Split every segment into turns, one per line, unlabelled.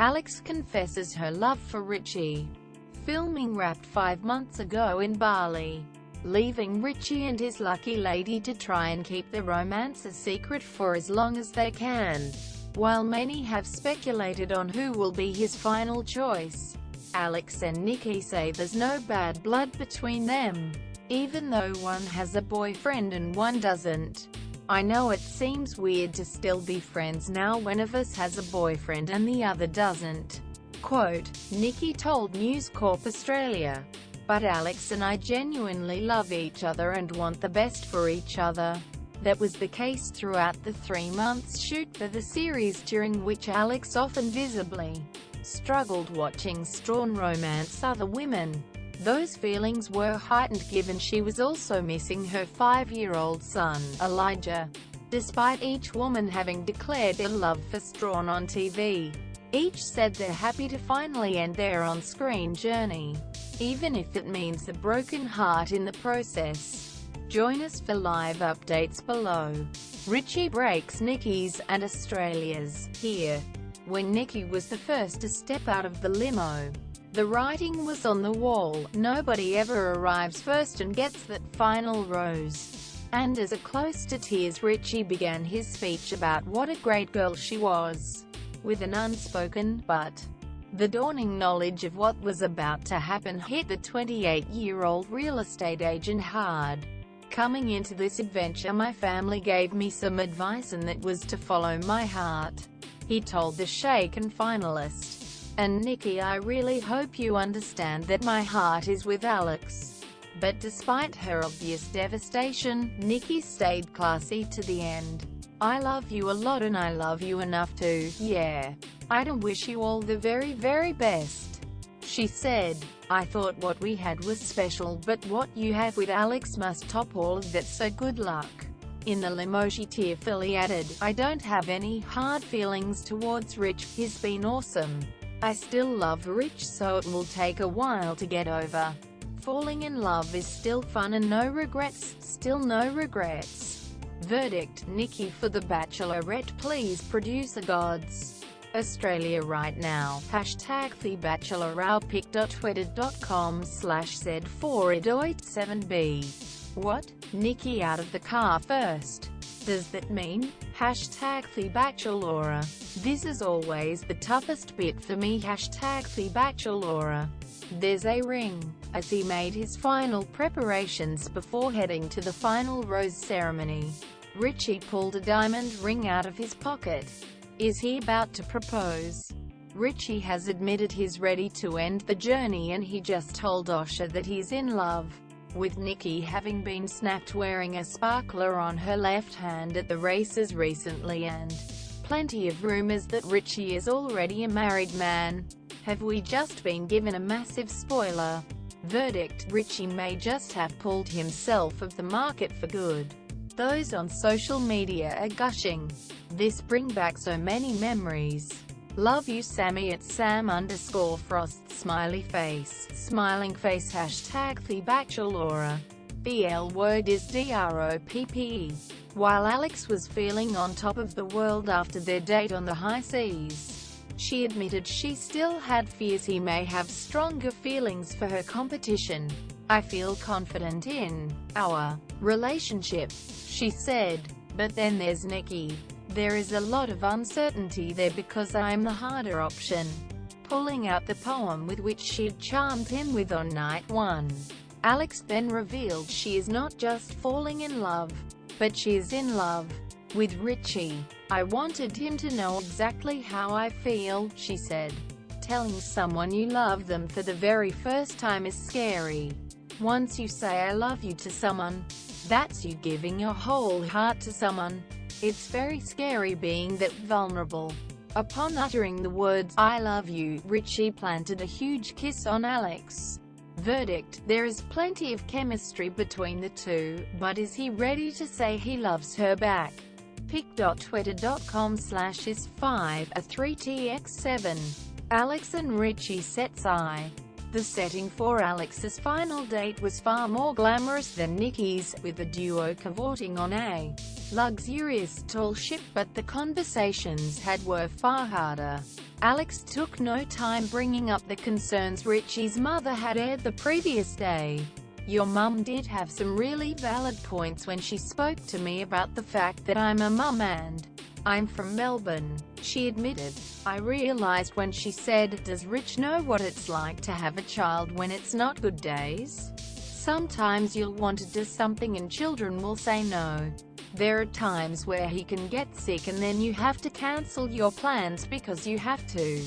Alex confesses her love for Richie. Filming wrapped 5 months ago in Bali, leaving Richie and his lucky lady to try and keep the romance a secret for as long as they can. While many have speculated on who will be his final choice, Alex and Nikki say there's no bad blood between them, even though one has a boyfriend and one doesn't. I know it seems weird to still be friends now when one of us has a boyfriend and the other doesn't. Quote, Nikki told News Corp Australia. But Alex and I genuinely love each other and want the best for each other. That was the case throughout the 3 months shoot for the series, during which Alex often visibly struggled watching Strahan romance other women. Those feelings were heightened given she was also missing her 5-year-old son, Elijah. Despite each woman having declared their love for Strahan on TV, each said they're happy to finally end their on-screen journey, even if it means a broken heart in the process. Join us for live updates below. Richie breaks Nikki's and Australia's here. When Nikki was the first to step out of the limo, the writing was on the wall: nobody ever arrives first and gets that final rose. And as a close to tears, Richie began his speech about what a great girl she was, with an unspoken but. The dawning knowledge of what was about to happen hit the 28-year-old real estate agent hard. Coming into this adventure, my family gave me some advice, and that was to follow my heart, he told the Shaken finalist. And Nikki, I really hope you understand that my heart is with Alex. But despite her obvious devastation, Nikki stayed classy to the end. I love you a lot and I love you enough to, yeah. I don't wish you all the very, very best. She said, I thought what we had was special, but what you have with Alex must top all of that, so good luck. In the limo she tearfully added, I don't have any hard feelings towards Rich, he's been awesome. I still love Rich, so it will take a while to get over. Falling in love is still fun and no regrets, still no regrets. Verdict, Nikki for The Bachelorette, please producer gods. Australia right now, hashtag The Bachelor, pic.twitter.com/Z4idoit7b. What? Nikki out of the car first. Does that mean? Hashtag The Bachelor. This is always the toughest bit for me. Hashtag The Bachelor. There's a ring, as he made his final preparations before heading to the final rose ceremony. Richie pulled a diamond ring out of his pocket. Is he about to propose? Richie has admitted he's ready to end the journey, and he just told Osher that he's in love with Nikki, having been snapped wearing a sparkler on her left hand at the races recently, and plenty of rumors that Richie is already a married man. Have we just been given a massive spoiler? Verdict, Richie may just have pulled himself off the market for good. Those on social media are gushing. This bring back so many memories. Love you Sammy at Sam_Frost smiley face, smiling face, hashtag The Bachelor. The L word is DROPPE. While Alex was feeling on top of the world after their date on the high seas, she admitted she still had fears he may have stronger feelings for her competition. I feel confident in our relationship, she said. But then there's Nikki. There is a lot of uncertainty there because I'm the harder option. Pulling out the poem with which she'd charmed him with on night 1. Alex then revealed she is not just falling in love, but she is in love with Richie. I wanted him to know exactly how I feel, she said. Telling someone you love them for the very first time is scary. Once you say I love you to someone, that's you giving your whole heart to someone. It's very scary being that vulnerable. Upon uttering the words, I love you, Richie planted a huge kiss on Alex. Verdict, there is plenty of chemistry between the two, but is he ready to say he loves her back? pic.twitter.com/is5a3tx7. Alex and Richie sets eye. The setting for Alex's final date was far more glamorous than Nikki's, with the duo cavorting on a luxurious tall ship, but the conversations had were far harder. Alex took no time bringing up the concerns Richie's mother had aired the previous day. Your mum did have some really valid points when she spoke to me about the fact that I'm a mum and I'm from Melbourne, she admitted. I realized when she said, does Rich know what it's like to have a child when it's not good days? Sometimes you'll want to do something and children will say no. There are times where he can get sick and then you have to cancel your plans because you have to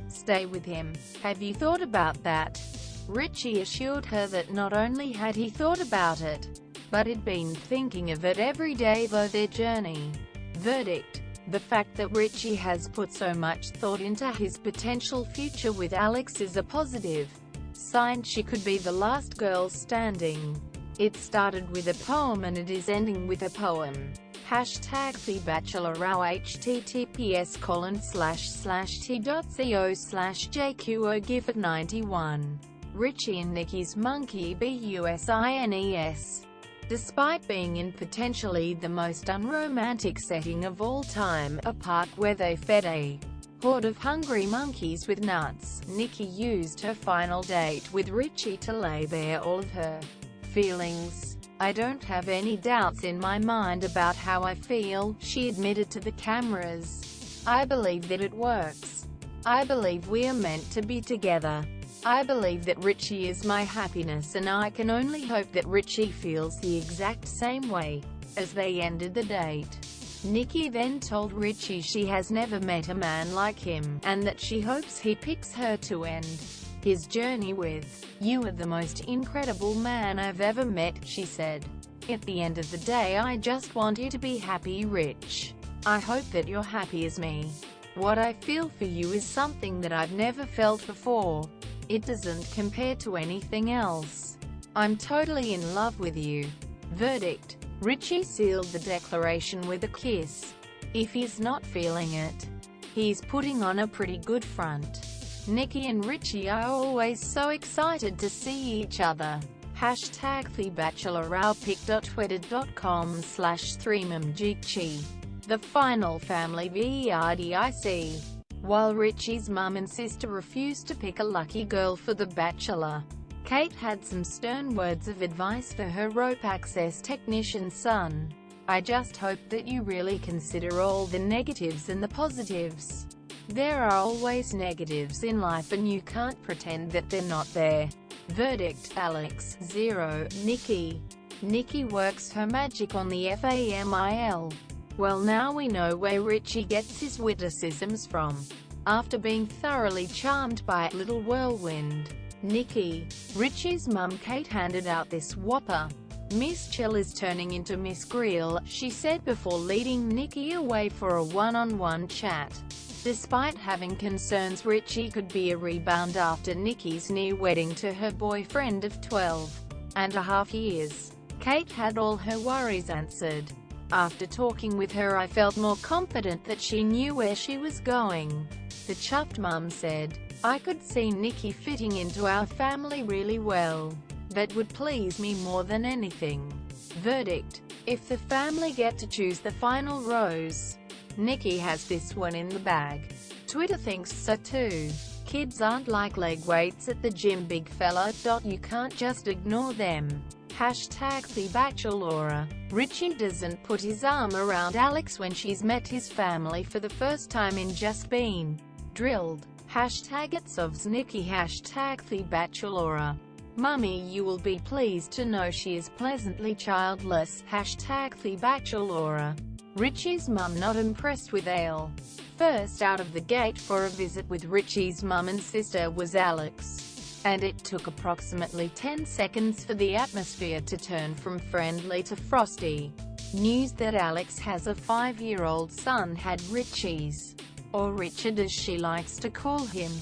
stay with him. Have you thought about that? Richie assured her that not only had he thought about it, but he'd been thinking of it every day through their journey. Verdict: the fact that Richie has put so much thought into his potential future with Alex is a positive sign. She could be the last girl standing. It started with a poem and it is ending with a poem. Hashtag The Bachelor Row https://t.co/JQO GIF 91. Richie and Nikki's monkey busines. Despite being in potentially the most unromantic setting of all time, a park where they fed a horde of hungry monkeys with nuts, Nikki used her final date with Richie to lay bare all of her feelings. I don't have any doubts in my mind about how I feel, she admitted to the cameras. I believe that it works. I believe we are meant to be together. I believe that Richie is my happiness and I can only hope that Richie feels the exact same way. As they ended the date, Nikki then told Richie she has never met a man like him, and that she hopes he picks her to end his journey with. You are the most incredible man I've ever met, she said. At the end of the day I just want you to be happy, Rich. I hope that you're happy as me. What I feel for you is something that I've never felt before. It doesn't compare to anything else. I'm totally in love with you. Verdict: Richie sealed the declaration with a kiss. If he's not feeling it, he's putting on a pretty good front. Nikki and Richie are always so excited to see each other. Hashtag The Bachelor Row pic.twitter.com/3mmgchi. The final family verdict. While Richie's mum and sister refused to pick a lucky girl for The Bachelor, Kate had some stern words of advice for her rope access technician son. I just hope that you really consider all the negatives and the positives. There are always negatives in life and you can't pretend that they're not there. Verdict: Alex, 0, Nikki. Nikki works her magic on the family. Well, now we know where Richie gets his witticisms from. After being thoroughly charmed by Little Whirlwind, Nikki, Richie's mum Kate handed out this whopper. Miss Chill is turning into Miss Grill, she said before leading Nikki away for a one-on-one chat. Despite having concerns Richie could be a rebound after Nikki's near wedding to her boyfriend of 12.5 years, Kate had all her worries answered. After talking with her I felt more confident that she knew where she was going. The chuffed mum said, I could see Nikki fitting into our family really well. That would please me more than anything. Verdict: if the family get to choose the final rose, Nikki has this one in the bag. Twitter thinks so too. Kids aren't like leg weights at the gym, big fella. You can't just ignore them. Hashtag The Bachelor. Richie doesn't put his arm around Alex when she's met his family for the first time in Just Been Drilled. Hashtag It's Ovs Nikki. Hashtag The Bachelor. Mummy, you will be pleased to know she is pleasantly childless. Hashtag The Bachelor. Richie's mum not impressed with Ale. First out of the gate for a visit with Richie's mum and sister was Alex. And it took approximately 10 seconds for the atmosphere to turn from friendly to frosty. News that Alex has a 5-year-old son had Richie's, or Richard as she likes to call him,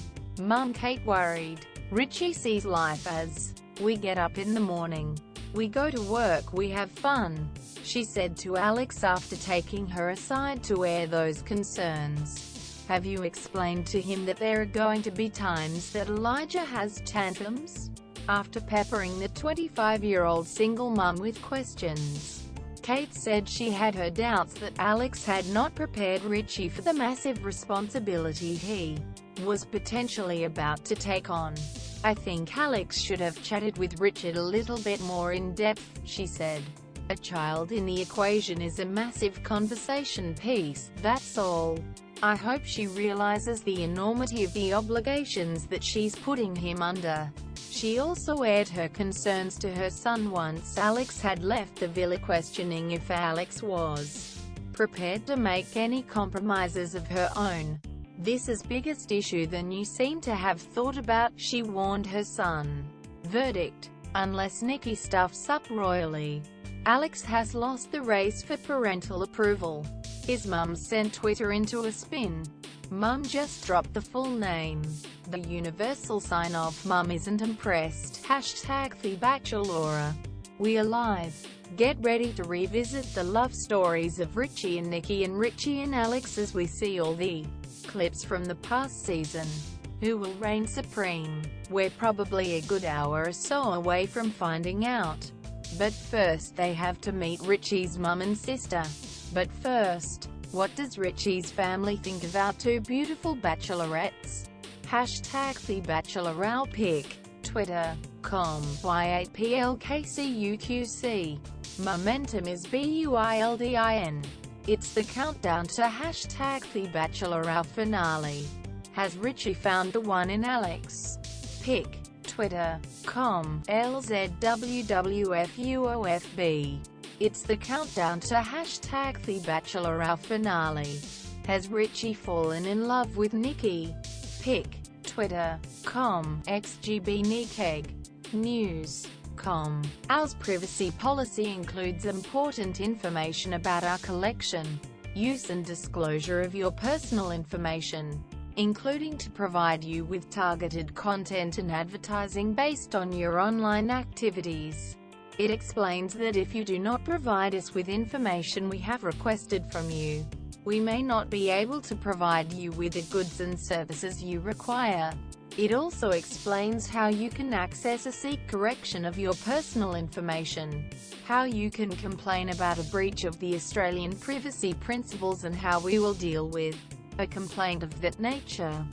mum Kate worried. Richie sees life as, we get up in the morning, we go to work, we have fun, she said to Alex after taking her aside to air those concerns. Have you explained to him that there are going to be times that Elijah has tantrums? After peppering the 25-year-old single mum with questions, Kate said she had her doubts that Alex had not prepared Richie for the massive responsibility he was potentially about to take on. "I think Alex should have chatted with Richard a little bit more in depth," she said. "A child in the equation is a massive conversation piece, that's all. I hope she realizes the enormity of the obligations that she's putting him under." She also aired her concerns to her son once Alex had left the villa, questioning if Alex was prepared to make any compromises of her own. "This is biggest issue than you seem to have thought about," she warned her son. Verdict: unless Nikki stuffs up royally, Alex has lost the race for parental approval. His mum sent Twitter into a spin. Mum just dropped the full name. The universal sign-off: "Mum isn't impressed." #The Bachelor. We alive. Get ready to revisit the love stories of Richie and Nikki and Richie and Alex as we see all the clips from the past season. Who will reign supreme? We're probably a good hour or so away from finding out. But first they have to meet Richie's mum and sister. But first, what does Richie's family think of our two beautiful bachelorettes? #The Bachelor pic. Twitter.com/YAPLKCUQC. Momentum is BUILDIN. It's the countdown to #The Bachelor finale. Has Richie found the one in Alex? Pic. Twitter.com/LZWWFUOFB. It's the countdown to #The Bachelor finale. Has Richie fallen in love with Nikki? Pic. Twitter.com/XGBNikeg. News.com. Our privacy policy includes important information about our collection, use and disclosure of your personal information, including to provide you with targeted content and advertising based on your online activities. It explains that if you do not provide us with information we have requested from you, we may not be able to provide you with the goods and services you require. It also explains how you can access or seek correction of your personal information, how you can complain about a breach of the Australian privacy principles, and how we will deal with a complaint of that nature.